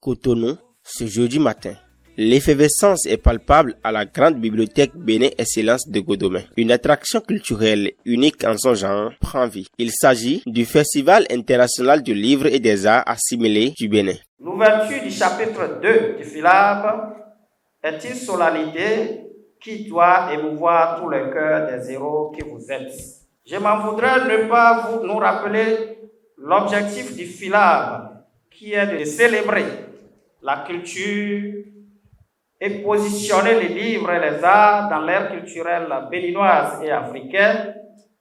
Cotonou, ce jeudi matin. L'effervescence est palpable à la grande bibliothèque Bénin Excellence de Godomé. Une attraction culturelle unique en son genre prend vie. Il s'agit du Festival international du livre et des arts assimilés du Bénin. L'ouverture du chapitre 2 du FILAB est une solennité qui doit émouvoir tout le cœur des héros que vous êtes. Je m'en voudrais ne pas nous rappeler l'objectif du FILAB, qui est de célébrer la culture et positionner les livres et les arts dans l'ère culturelle béninoise et africaine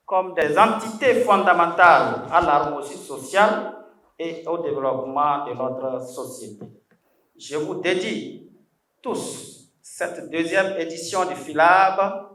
comme des entités fondamentales à l'harmonie sociale et au développement de notre société. Je vous dédie tous cette deuxième édition du FILAB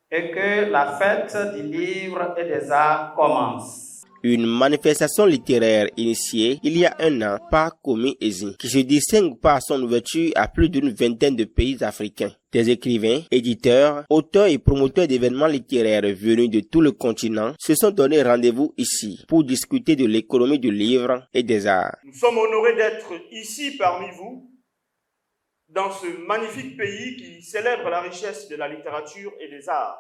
et que la fête du livre et des arts commence. Une manifestation littéraire initiée il y a un an par Komi Ezi, qui se distingue par son ouverture à plus d'une vingtaine de pays africains. Des écrivains, éditeurs, auteurs et promoteurs d'événements littéraires venus de tout le continent se sont donné rendez-vous ici pour discuter de l'économie du livre et des arts. Nous sommes honorés d'être ici parmi vous, dans ce magnifique pays qui célèbre la richesse de la littérature et des arts.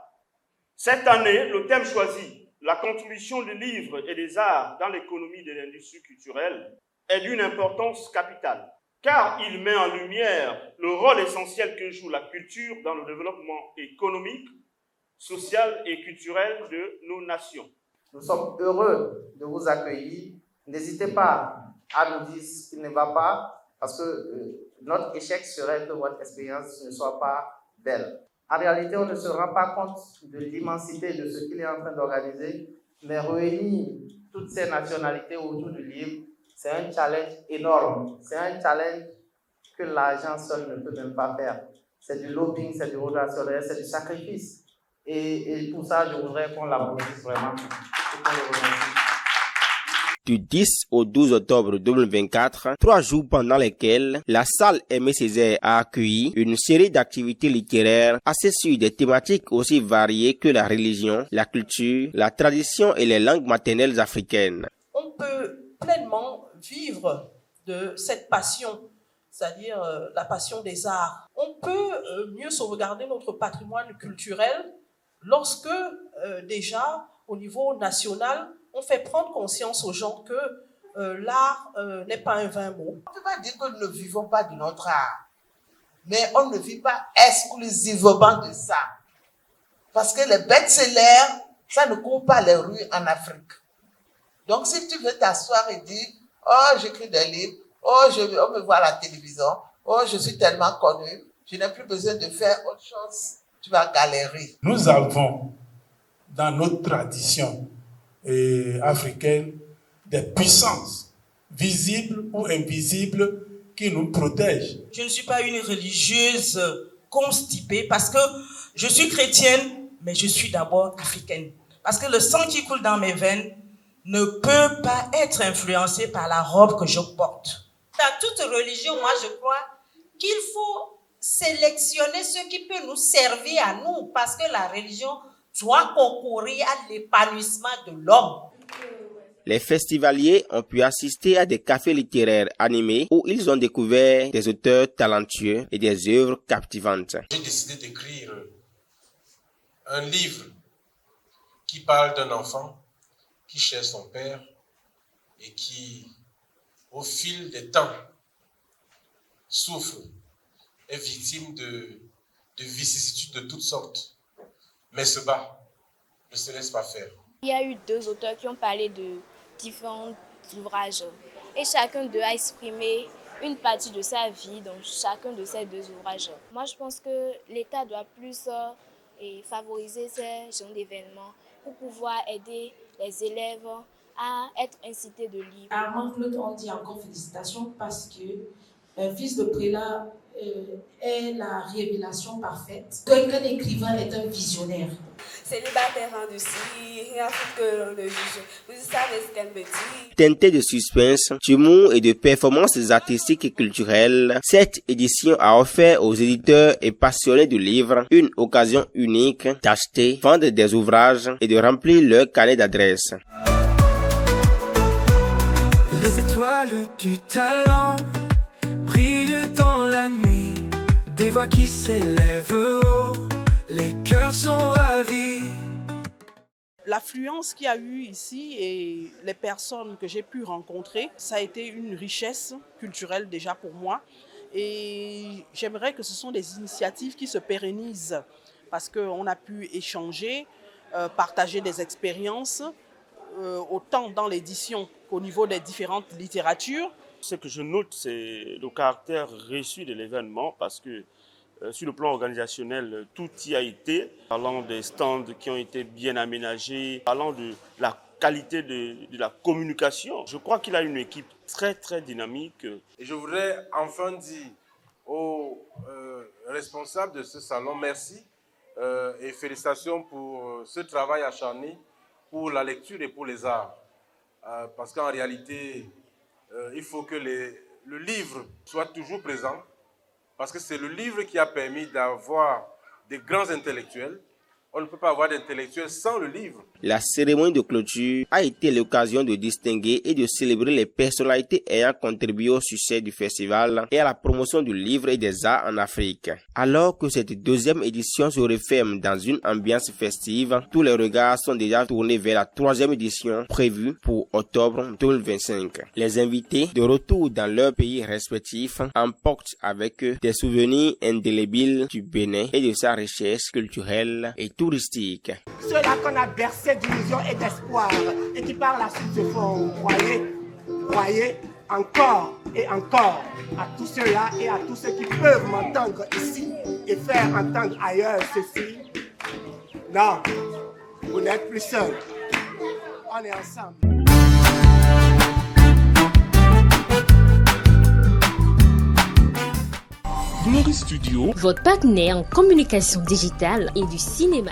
Cette année, le thème choisi, la contribution des livres et des arts dans l'économie de l'industrie culturelle, est d'une importance capitale, car il met en lumière le rôle essentiel que joue la culture dans le développement économique, social et culturel de nos nations. Nous sommes heureux de vous accueillir. N'hésitez pas à nous dire ce qui ne va pas, parce que notre échec serait que votre expérience ne soit pas belle. En réalité, on ne se rend pas compte de l'immensité de ce qu'il est en train d'organiser, mais réunir toutes ces nationalités autour du livre, c'est un challenge énorme. C'est un challenge que l'argent seul ne peut même pas faire. C'est du lobbying, c'est du relationnel, c'est du sacrifice. Et pour ça, je voudrais qu'on l'applaudisse vraiment. Et qu'on le remercie. Du 10 au 12 octobre 2024, 3 jours pendant lesquels la salle Aimé Césaire a accueilli une série d'activités littéraires assez sur des thématiques aussi variées que la religion, la culture, la tradition et les langues maternelles africaines. On peut pleinement vivre de cette passion, c'est-à-dire la passion des arts. On peut mieux sauvegarder notre patrimoine culturel lorsque déjà au niveau national, on fait prendre conscience aux gens que l'art n'est pas un vain mot. On ne peut pas dire que nous ne vivons pas de notre art, mais on ne vit pas exclusivement de ça. Parce que les best-sellers, ça ne court pas les rues en Afrique. Donc si tu veux t'asseoir et dire « Oh, j'écris des livres, oh, on me voit à la télévision, oh, je suis tellement connu, je n'ai plus besoin de faire autre chose », tu vas galérer. Nous avons dans notre tradition africaine des puissances visibles ou invisibles qui nous protègent. Je ne suis pas une religieuse constipée parce que je suis chrétienne, mais je suis d'abord africaine. Parce que le sang qui coule dans mes veines ne peut pas être influencé par la robe que je porte. Dans toute religion, moi je crois qu'il faut sélectionner ce qui peut nous servir à nous, parce que la religion doit concourir à l'épanouissement de l'homme. Les festivaliers ont pu assister à des cafés littéraires animés où ils ont découvert des auteurs talentueux et des œuvres captivantes. J'ai décidé d'écrire un livre qui parle d'un enfant qui cherche son père et qui, au fil des temps, souffre, est victime de vicissitudes de toutes sortes, mais se bat, ne se laisse pas faire. Il y a eu 2 auteurs qui ont parlé de différents ouvrages et chacun d'eux a exprimé une partie de sa vie dans chacun de ces 2 ouvrages. Moi, je pense que l'État doit plus favoriser ces genres d'événements pour pouvoir aider les élèves à être incités de lire. À Armand-Claude, on dit encore félicitations parce que un fils de prélat est la révélation parfaite. Qu'un écrivain est un visionnaire. Célibataire en dessus, rien que le juge. Vous savez ce qu'elle me dit. Teinté de suspense, d'humour et de performances artistiques et culturelles, cette édition a offert aux éditeurs et passionnés du livre une occasion unique d'acheter, vendre des ouvrages et de remplir leur carnet d'adresses. Les étoiles du talent voix qui s'élèvent haut, les cœurs sont ravis. L'affluence qu'il y a eu ici et les personnes que j'ai pu rencontrer, ça a été une richesse culturelle déjà pour moi. Et j'aimerais que ce sont des initiatives qui se pérennisent parce qu'on a pu échanger, partager des expériences, autant dans l'édition qu'au niveau des différentes littératures. Ce que je note, c'est le caractère réussi de l'événement parce que sur le plan organisationnel, tout y a été, parlant des stands qui ont été bien aménagés, parlant de la qualité de la communication. Je crois qu'il a une équipe très très dynamique. Et je voudrais enfin dire aux responsables de ce salon merci et félicitations pour ce travail acharné pour la lecture et pour les arts. Parce qu'en réalité, il faut que le livre soit toujours présent. Parce que c'est le livre qui a permis d'avoir des grands intellectuels. On ne peut pas avoir d'intellectuels sans le livre. La cérémonie de clôture a été l'occasion de distinguer et de célébrer les personnalités ayant contribué au succès du festival et à la promotion du livre et des arts en Afrique. Alors que cette deuxième édition se referme dans une ambiance festive, tous les regards sont déjà tournés vers la troisième édition prévue pour octobre 2025. Les invités, de retour dans leur pays respectif, emportent avec eux des souvenirs indélébiles du Bénin et de sa richesse culturelle et touristique. Ceux-là qu'on a bercés d'illusions et d'espoir et qui par la suite se font croyer encore et encore à tous ceux-là et à tous ceux qui peuvent m'entendre ici et faire entendre ailleurs ceci. Non, vous n'êtes plus seuls. On est ensemble. Glory Studio, votre partenaire en communication digitale et du cinéma.